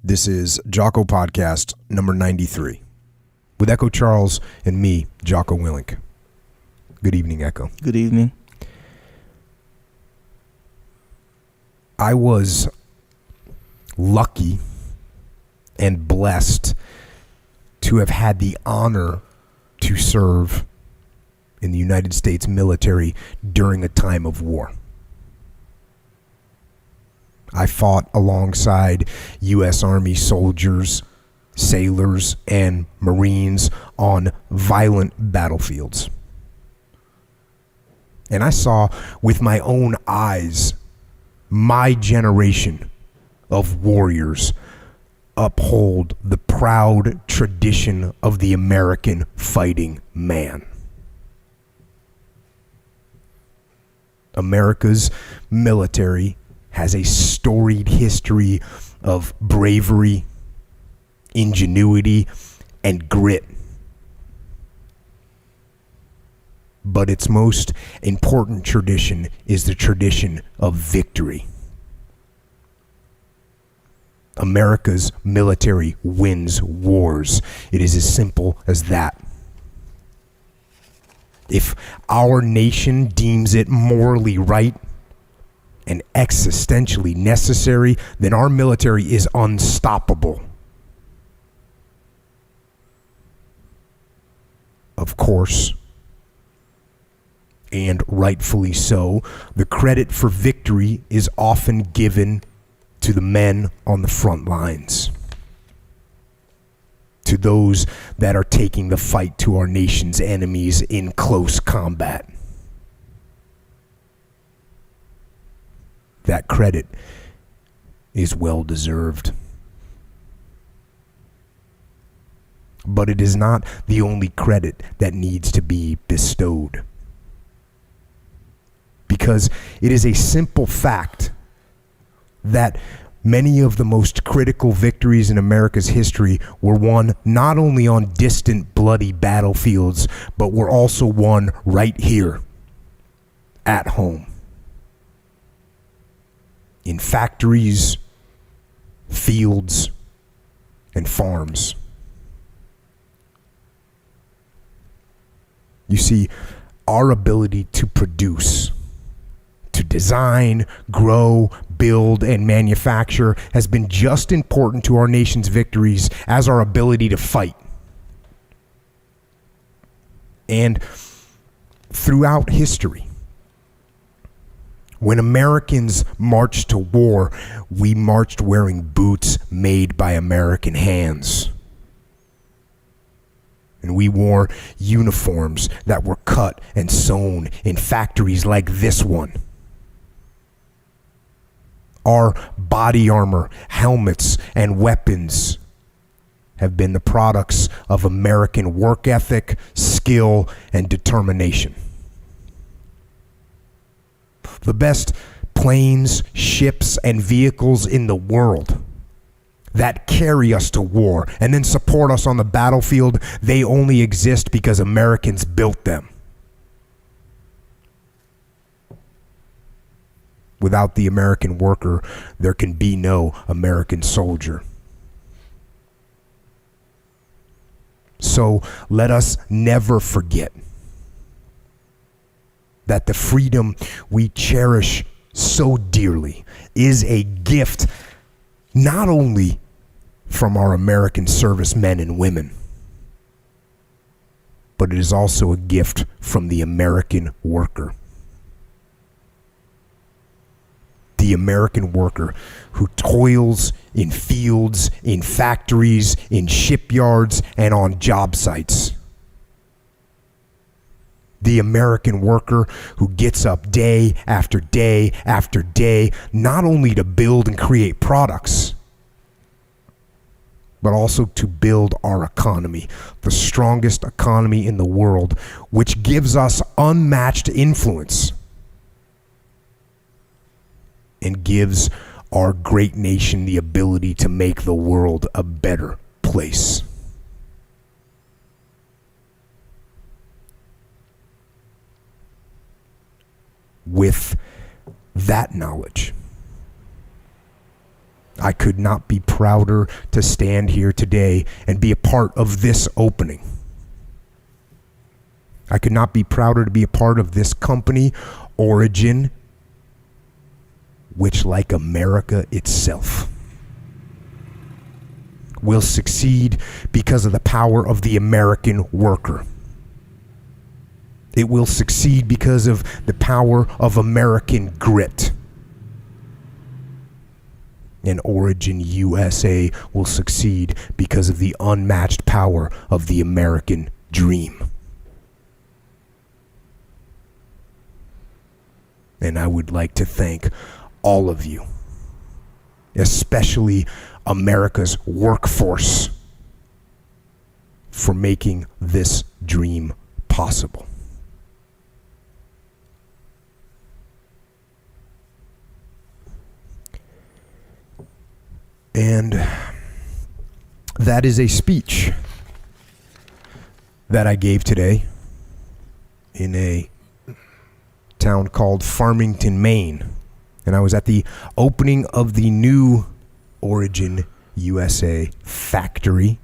This is Jocko Podcast number 93 with Echo Charles and me, Jocko Willink. Good evening, Echo. Good evening. I was lucky and blessed to have had the honor to serve in the United States military during a time of war. I fought alongside U.S. Army soldiers, sailors, and Marines on violent battlefields. And I saw with my own eyes my generation of warriors uphold the proud tradition of the American fighting man. America's military has a storied history of bravery, ingenuity, and grit. But its most important tradition is the tradition of victory. America's military wins wars. It is as simple as that. If our nation deems it morally right and existentially necessary, then our military is unstoppable. Of course, and rightfully so, the credit for victory is often given to the men on the front lines, to those that are taking the fight to our nation's enemies in close combat. That credit is well deserved. But it is not the only credit that needs to be bestowed. Because it is a simple fact that many of the most critical victories in America's history were won not only on distant, bloody battlefields, but were also won right here, at home. In factories, fields, and farms. You see, our ability to produce, to design, grow, build, and manufacture has been just important to our nation's victories as our ability to fight. And throughout history, when Americans marched to war, we marched wearing boots made by American hands. And we wore uniforms that were cut and sewn in factories like this one. Our body armor, helmets, and weapons have been the products of American work ethic, skill, and determination. The best planes, ships, and vehicles in the world that carry us to war and then support us on the battlefield, they only exist because Americans built them. Without the American worker, there can be no American soldier. So let us never forget that the freedom we cherish so dearly is a gift not only from our American servicemen and women, but it is also a gift from the American worker. The American worker who toils in fields, in factories, in shipyards, and on job sites. The American worker who gets up day after day after day, not only to build and create products, but also to build our economy, the strongest economy in the world, which gives us unmatched influence and gives our great nation the ability to make the world a better place. With that knowledge, I could not be prouder to stand here today and be a part of this opening. I could not be prouder to be a part of this company, Origin, which, like America itself, will succeed because of the power of the American worker. It will succeed because of the power of American grit. And Origin USA will succeed because of the unmatched power of the American dream. And I would like to thank all of you, especially America's workforce, for making this dream possible. And that is a speech that I gave today in a town called Farmington, Maine. And I was at the opening of the new Origin USA factory